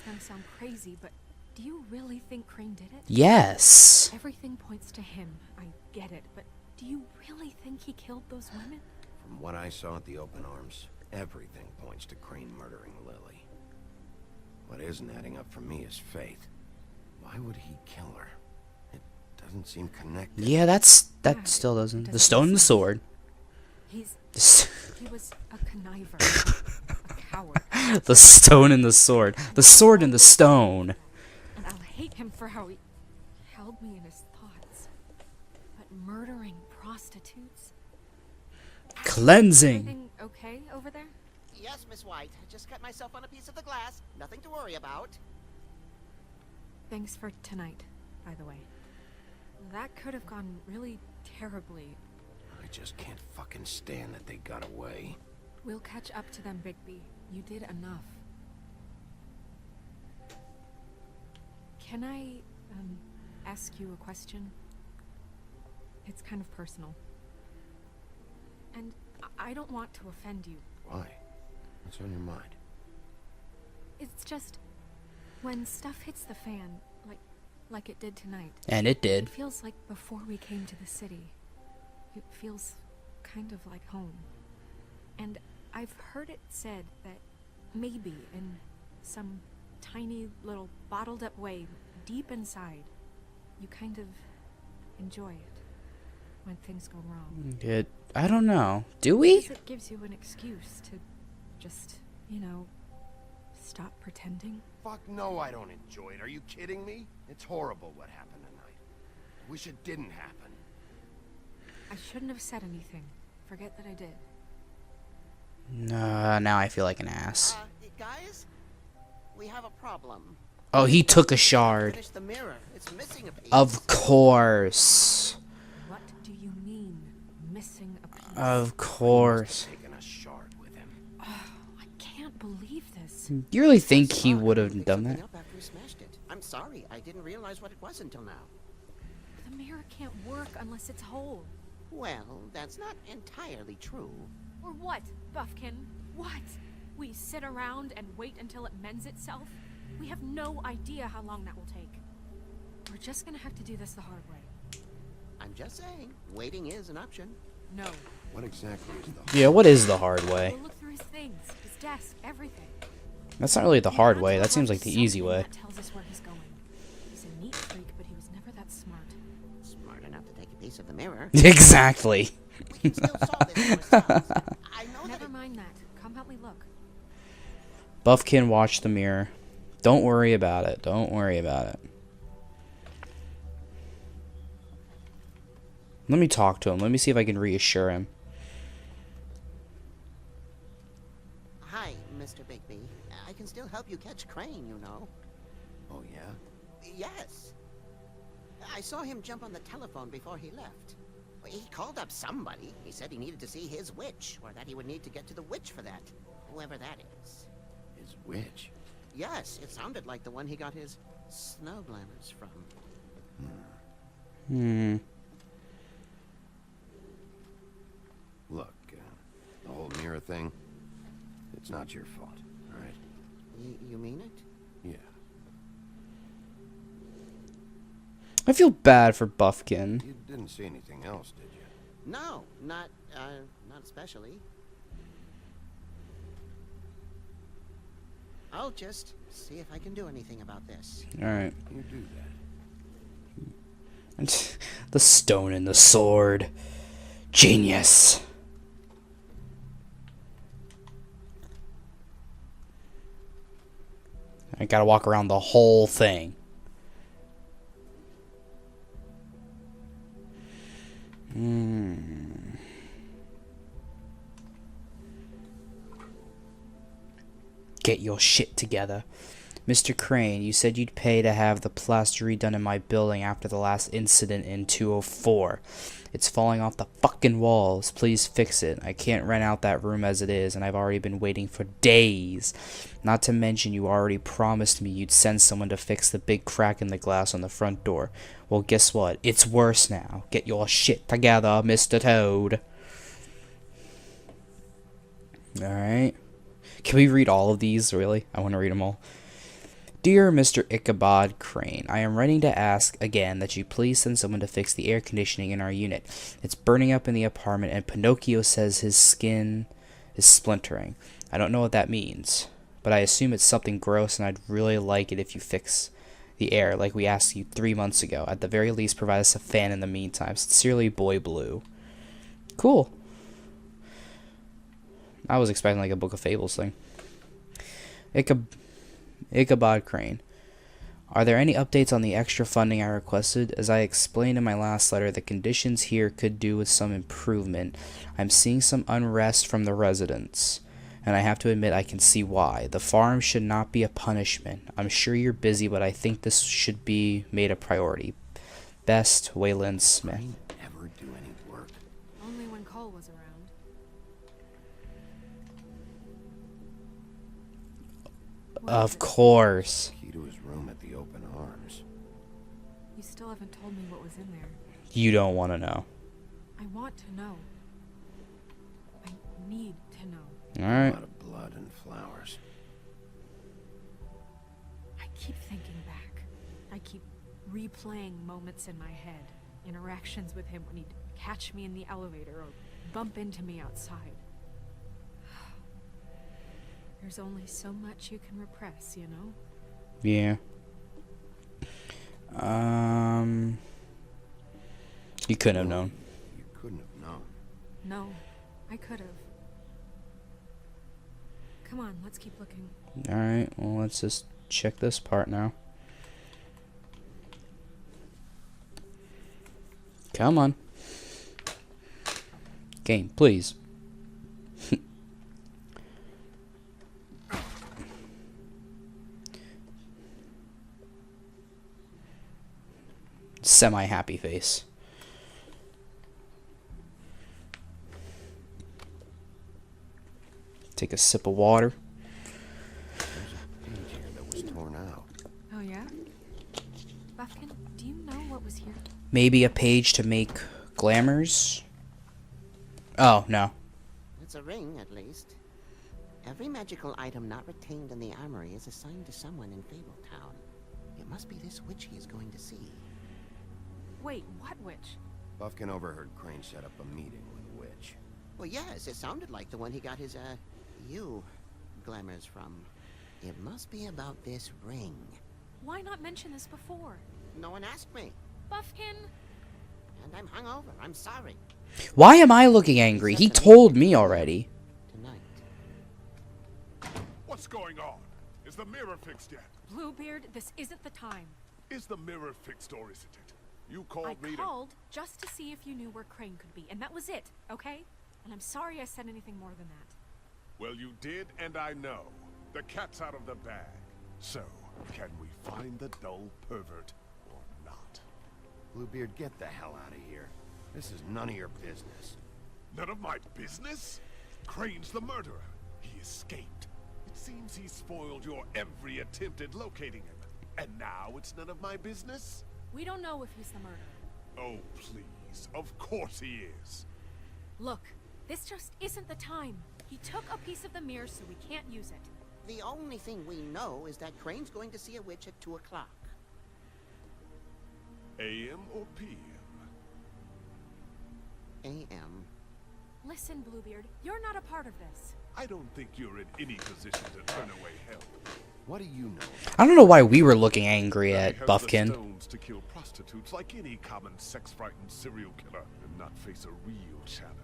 gonna sound crazy, but do you really think Crane did it? Yes. Everything points to him. I get it, but do you really think he killed those women? From what I saw at the open arms, everything points to Crane murdering Lily. What isn't adding up for me is Faith. Why would he kill her? It doesn't seem connected. Yeah, that still doesn't. The stone and the sword. He was a conniver, a coward. The stone and the sword. The sword and the stone. And I'll hate him for how he held me in his thoughts. But murdering prostitutes? Cleansing. Everything okay over there? Yes, Miss White. I just cut myself on a piece of the glass. Nothing to worry about. Thanks for tonight, by the way. That could have gone really terribly. I just can't fucking stand that they got away. We'll catch up to them, Bigby. You did enough. Can I, ask you a question? It's kind of personal. And I don't want to offend you. Why? What's on your mind? It's just, when stuff hits the fan, like it did tonight. And it did. It feels like before we came to the city. It feels kind of like home. And I've heard it said that maybe in some tiny little bottled up way, deep inside, you kind of enjoy it when things go wrong. I don't know. Do we? Because it gives you an excuse to just, stop pretending. Fuck no, I don't enjoy it. Are you kidding me? It's horrible what happened tonight. Wish it didn't happen. I shouldn't have said anything. Forget that I did. Now I feel like an ass. Guys, we have a problem. Oh, he took a shard. Finish the mirror. It's missing a piece. Of course. What do you mean, missing a piece? Of course. Taking a shard with him. Oh, I can't believe this. You really think he would have done that? Up after we smashed it. I'm sorry. I didn't realize what it was until now. The mirror can't work unless it's whole. Well, that's not entirely true. Or what, Buffkin? What? We sit around and wait until it mends itself? We have no idea how long that will take. We're just gonna have to do this the hard way. I'm just saying, waiting is an option. No. What exactly is the... Yeah, what is the hard way? We'll look through his things, his desk, everything. That's not really the hard way. That seems like the easy way. That tells us where he's going. He's a neat freak, but he was never that smart. Smart enough to take a piece of the mirror. Exactly. We can still solve this ourselves. I know Never that mind that. Come help me look. Buffkin, watch the mirror. Don't worry about it. Don't worry about it. Let me talk to him. Let me see if I can reassure him. Hi, Mr. Bigby. I can still help you catch Crane, you know. Oh, yeah? Yes. I saw him jump on the telephone before he left. He called up somebody. He said he needed to see his witch, or that he would need to get to the witch for that. Whoever that is. His witch? Yes, it sounded like the one he got his snow glamours from. Look, the whole mirror thing, it's not your fault, alright? You mean it? Yeah. I feel bad for Buffkin. You didn't see anything else, did you? No, not especially. I'll just see if I can do anything about this. Alright. You do that. The stone and the sword. Genius. I gotta walk around the whole thing. Get your shit together. Mr. Crane, you said you'd pay to have the plaster redone in my building after the last incident in 204. It's falling off the fucking walls. Please fix it. I can't rent out that room as it is, and I've already been waiting for days. Not to mention you already promised me you'd send someone to fix the big crack in the glass on the front door. Well, guess what? It's worse now. Get your shit together, Mr. Toad. Alright. Can we read all of these, really? I want to read them all. Dear Mr. Ichabod Crane, I am writing to ask again that you please send someone to fix the air conditioning in our unit. It's burning up in the apartment, and Pinocchio says his skin is splintering. I don't know what that means, but I assume it's something gross, and I'd really like it if you fix the air like we asked you 3 months ago. At the very least, provide us a fan in the meantime. Sincerely, Boy Blue. Cool. I was expecting like a Book of Fables thing. Ichabod Crane. Are there any updates on the extra funding I requested? As I explained in my last letter, the conditions here could do with some improvement. I'm seeing some unrest from the residents, and I have to admit I can see why. The farm should not be a punishment. I'm sure you're busy, but I think this should be made a priority. Best, Wayland Smith. Crane ever do any work? Only when Cole was around. Of course. Key to his room at the open arms. You still haven't told me what was in there. You don't want to know. I want to know. I need to know. A Alright. lot of blood and flowers. I keep thinking back. I keep replaying moments in my head. Interactions with him when he'd catch me in the elevator or bump into me outside. There's only so much you can repress, you know? Yeah. You couldn't have known. You couldn't have known. No, I could have. Come on, let's keep looking. Alright, well, let's just check this part now. Come on. Game, please. Semi-happy face. Take a sip of water. There's a page here that was torn out. Oh, yeah? Buffkin, do you know what was here? Maybe a page to make glamours? Oh, no. It's a ring, at least. Every magical item not retained in the armory is assigned to someone in Fabletown. It must be this witch he is going to see. Wait, what witch? Buffkin overheard Crane set up a meeting with a witch. Well, yes, it sounded like the one he got his, glamours from. It must be about this ring. Why not mention this before? No one asked me, Buffkin! and I'm hungover. I'm sorry. Why am I looking angry? He told me already. Tonight. What's going on? Is the mirror fixed yet? Bluebeard, this isn't the time. Is the mirror fixed or isn't it? You called I me called just to see if you knew where Crane could be, and that was it, okay? And I'm sorry I said anything more than that. Well, you did, and I know. The cat's out of the bag. So, can we find the dull pervert or not? Bluebeard, get the hell out of here. This is none of your business. None of my business? Crane's the murderer. He escaped. It seems he spoiled your every attempt at locating him. And now it's none of my business? We don't know if he's the murderer. Oh, please. Of course he is. Look, this just isn't the time. He took a piece of the mirror, so we can't use it. The only thing we know is that Crane's going to see a witch at 2 o'clock. AM or PM? A.M. Listen, Bluebeard, you're not a part of this. I don't think you're in any position to turn away help. What do you know? I don't know why we were looking angry I at have Buffkin. the stones to kill prostitutes like any common sex-frightened serial killer and not face a real challenge.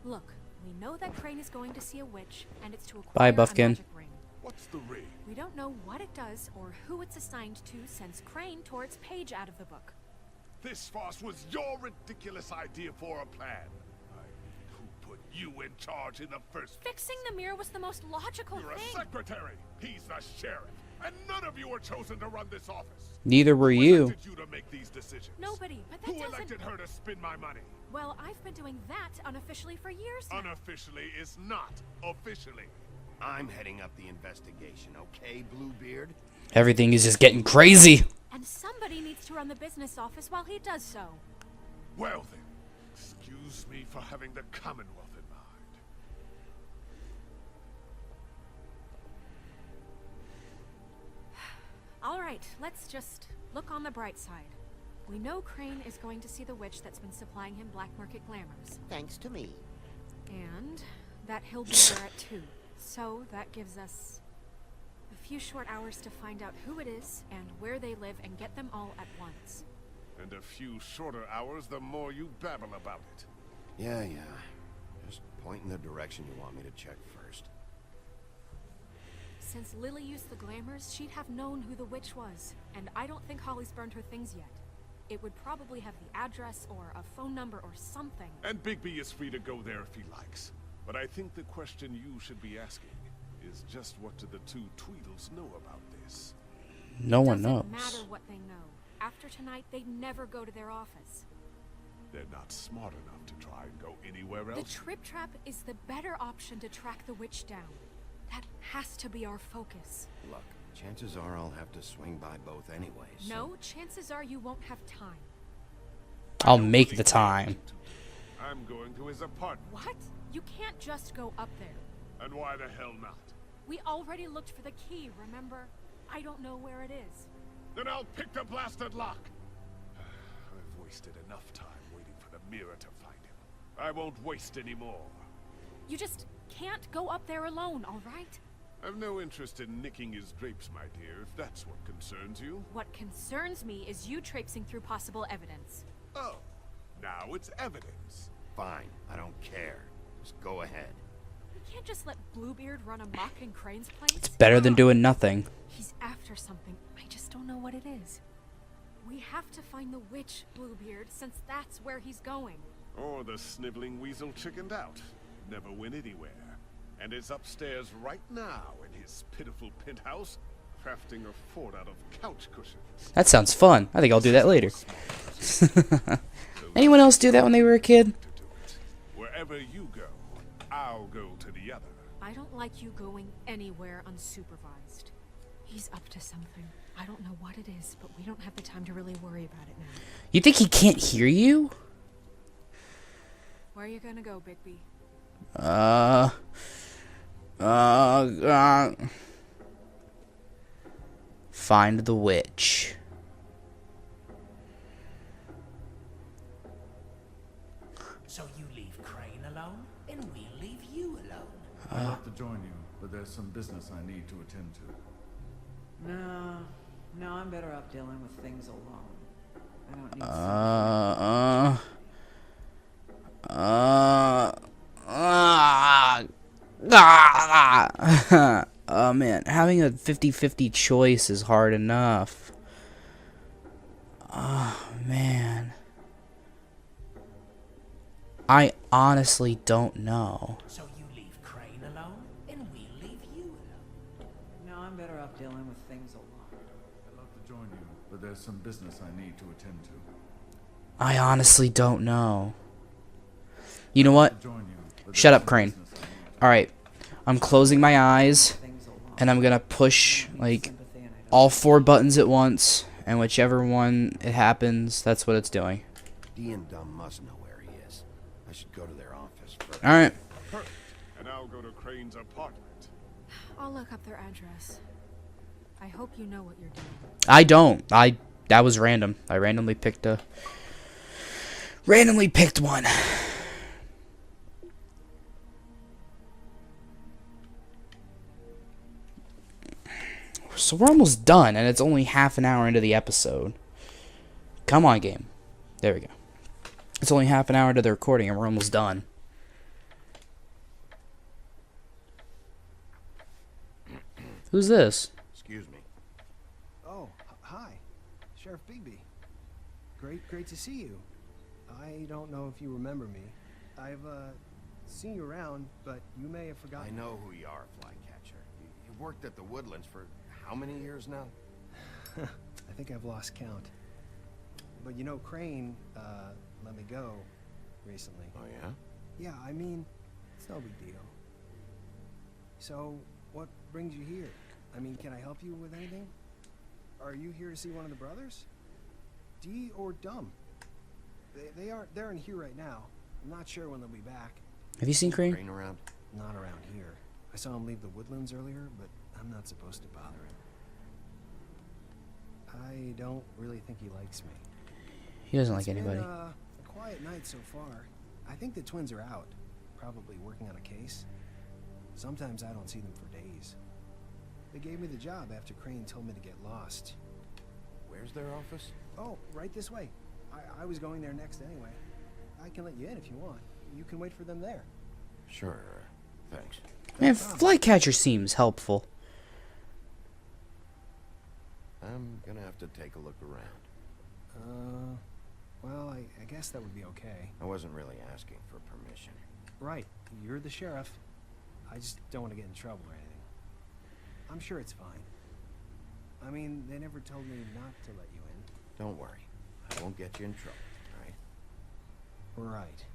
Look, we know that Crane is going to see a witch, and it's to acquire Bye, a Buffkin. magic ring. What's the ring? We don't know what it does or who it's assigned to since Crane tore its page out of the book. This farce was your ridiculous idea for a plan. Who put you in charge in the first place? Fixing the mirror was the most logical You're a thing. secretary. He's the sheriff. And none of you were chosen to run this office. Neither were Who you. elected you to make these decisions? Nobody, but that Who doesn't... elected her to spend my money? Well, I've been doing that unofficially for years now. Unofficially is not officially. I'm heading up the investigation, okay, Bluebeard? Everything is just getting crazy. And somebody needs to run the business office while he does so. Well then, excuse me for having the Commonwealth in mind. Alright, let's just look on the bright side. We know Crane is going to see the witch that's been supplying him black market glamours. Thanks to me. And that he'll be there at 2. So that gives us a few short hours to find out who it is and where they live and get them all at once. And a few shorter hours, the more you babble about it. Yeah. Just point in the direction you want me to check first. Since Lily used the glamours, she'd have known who the witch was. And I don't think Holly's burned her things yet. It would probably have the address or a phone number or something. And Bigby is free to go there if he likes. But I think the question you should be asking is just what do the two Tweedles know about this? No one knows. Doesn't matter what they know. After tonight, they'd never go to their office. They're not smart enough to try and go anywhere else. The trip trap is the better option to track the witch down. That has to be our focus. Look, chances are I'll have to swing by both anyways. No, chances are you won't have time. I'll make the time. I'm going to his apartment. What? You can't just go up there. And why the hell not? We already looked for the key, remember? I don't know where it is. Then I'll pick the blasted lock. I've wasted enough time waiting for the mirror to find him. I won't waste any more. You just can't go up there alone, all right? I've no interest in nicking his drapes, my dear, if that's what concerns you. What concerns me is you traipsing through possible evidence. Oh, now it's evidence. Fine, I don't care. Just go ahead. We can't just let Bluebeard run amok in Crane's place. Better than doing nothing. He's after something. I just don't know what it is. We have to find the witch, Bluebeard, since that's where he's going. Or the sniveling weasel chickened out. Never went anywhere. And is upstairs right now in his pitiful penthouse, crafting a fort out of couch cushions. That sounds fun. I think I'll do that later. Anyone else do that when they were a kid? Wherever you go, I'll go to the other. I don't like you going anywhere unsupervised. He's up to something. I don't know what it is, but we don't have the time to really worry about it now. You think he can't hear you? Where are you gonna go, Bigby? Find the witch. So you leave Crane alone, and we'll leave you alone. I'd love to join you, but there's some business I need to attend to. No, I'm better off dealing with things alone. I don't need Oh man, having a 50-50 choice is hard enough. Oh man. I honestly don't know. So you leave Crane alone, and we'll leave you alone. No, I'm better off dealing with things alone. I'd love to join you, but there's some business I need to attend to. I honestly don't know. You know what? Join you, but Shut there's up, some Crane. business I need to- Alright. I'm closing my eyes, Things alone. and I'm gonna push, like, Sympathy and I don't all 4 buttons at once, and whichever one it happens, that's what it's doing. D and Dumb must know where he is. I should go to their office first. Alright. Perfect. And I'll go to Crane's apartment. I'll look up their address. I hope you know what you're doing. I don't. That was random. I randomly picked one. So we're almost done, and it's only half an hour into the episode. Come on, game. There we go. It's only half an hour into the recording, and we're almost done. Who's this? Excuse me. Oh, hi. Sheriff Bigby. Great to see you. I don't know if you remember me. I've, seen you around, but you may have I forgotten. know who you are, Flycatcher. You worked at the Woodlands for how many years now? I think I've lost count. But you know, Crane, let me go recently. Oh, yeah? Yeah, I mean, it's no big deal. So, what brings you here? I mean, can I help you with anything? Are you here to see one of the brothers? D or Dumb? They're in here right now. I'm not sure when they'll be back. Have you seen Crane? Crane around? Not around here. I saw him leave the Woodlands earlier, but I'm not supposed to bother him. I don't really think he likes me. He doesn't like It's anybody. been a quiet night so far. I think the twins are out, probably working on a case. Sometimes I don't see them for days. They gave me the job after Crane told me to get lost. Where's their office? Oh, right this way. I was going there next anyway. I can let you in if you want. You can wait for them there. Sure. Thanks. Man, Flycatcher seems helpful. I'm gonna have to take a look around. Well, I guess that would be okay. I wasn't really asking for permission. Right. You're the sheriff. I just don't want to get in trouble or anything. I'm sure it's fine. I mean, they never told me not to let you in. Don't worry. I won't get you in trouble, right? Right.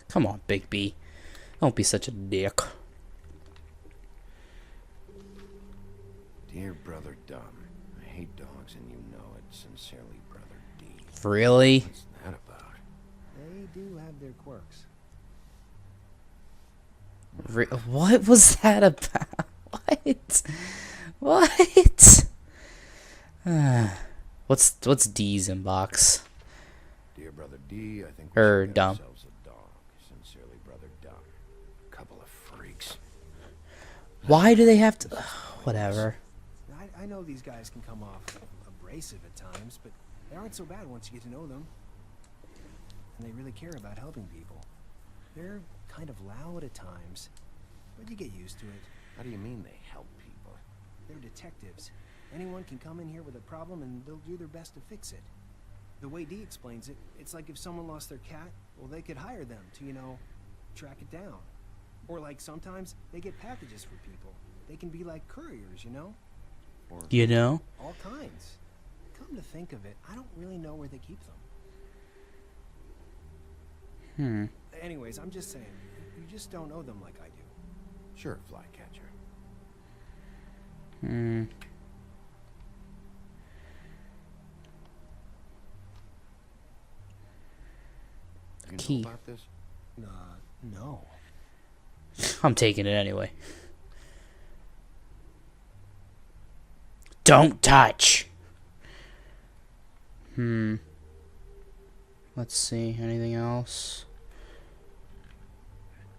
Come on, Bigby. Don't be such a dick. Dear Brother Dumb, I hate dogs and you know it. Sincerely, Brother D. Really? What's that about? They do have their quirks. What was that about? What? What? What's D's inbox? Dear Brother D, I think we should get Dumb. ourselves a dog. Sincerely, Brother Dumb. Couple of freaks. Why do they have to? Whatever. I know these guys can come off abrasive at times, but they aren't so bad once you get to know them. And they really care about helping people. They're kind of loud at times, but you get used to it. How do you mean they help people? They're detectives. Anyone can come in here with a problem and they'll do their best to fix it. The way Dee explains it, it's like if someone lost their cat, well, they could hire them to, track it down. Or like sometimes they get packages for people. They can be like couriers, Or You know? all kinds. Come to think of it, I don't really know where they keep them. Anyways, I'm just saying, you just don't know them like I do. Sure, Flycatcher. You Key. know about this? No. I'm taking it anyway. Don't touch. Let's see. Anything else?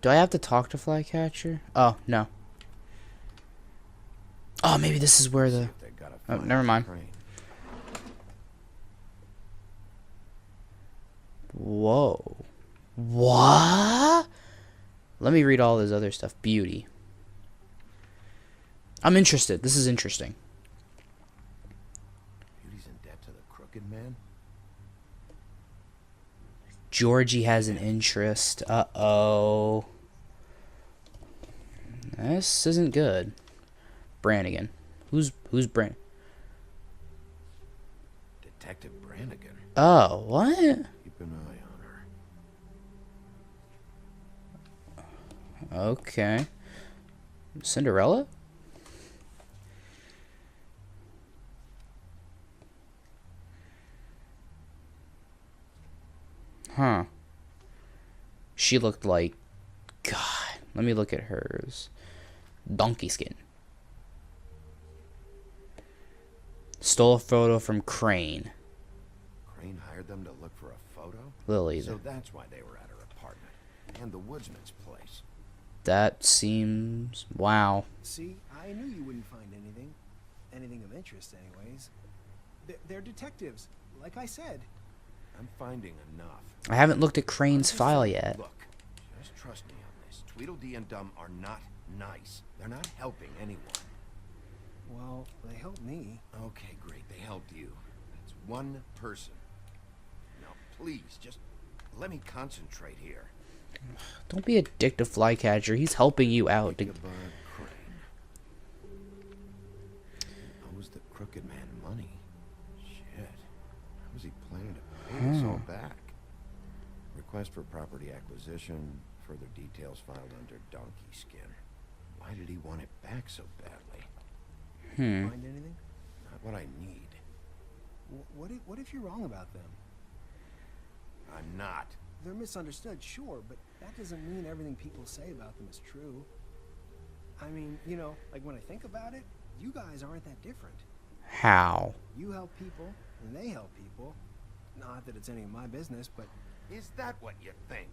Do I have to talk to Flycatcher? Oh, no. Oh, maybe this is where See the... if they got a Oh, fine never mind. Crane. Whoa. What? Let me read all this other stuff. Beauty. I'm interested. This is interesting. Beauty's in debt to the crooked man? Georgie has an interest. Uh-oh. This isn't good. Brannigan. Who's Bran? Detective Brannigan. Oh, what? Keep an eye on her. Okay. Cinderella? Huh. She looked like... God. Let me look at hers. Donkey skin. Stole a photo from Crane. Crane hired them to look for a photo? Lily. So that's why they were at her apartment. And the woodsman's place. That seems... Wow. See, I knew you wouldn't find anything. Anything of interest, anyways. They're detectives, like I said. I'm finding enough. I haven't looked at Crane's file yet. Look, just trust me on this. Tweedledee and Dumb are not nice. They're not helping anyone. Well, they helped me. Okay, great. They helped you. That's one person. Now, please, just let me concentrate here. Don't be a dick to Flycatcher. He's helping you out. Ichabod Crane. He owes the crooked man money. Shit. How was he planning to pay us all back? Request for property acquisition. Further details filed under donkey skin. Why did he want it back so badly? Find anything? Not what I need. What if you're wrong about them? I'm not. They're misunderstood, sure, but that doesn't mean everything people say about them is true. I mean, like when I think about it, You guys aren't that different. How? You help people, and they help people. Not that it's any of my business, but... Is that what you think?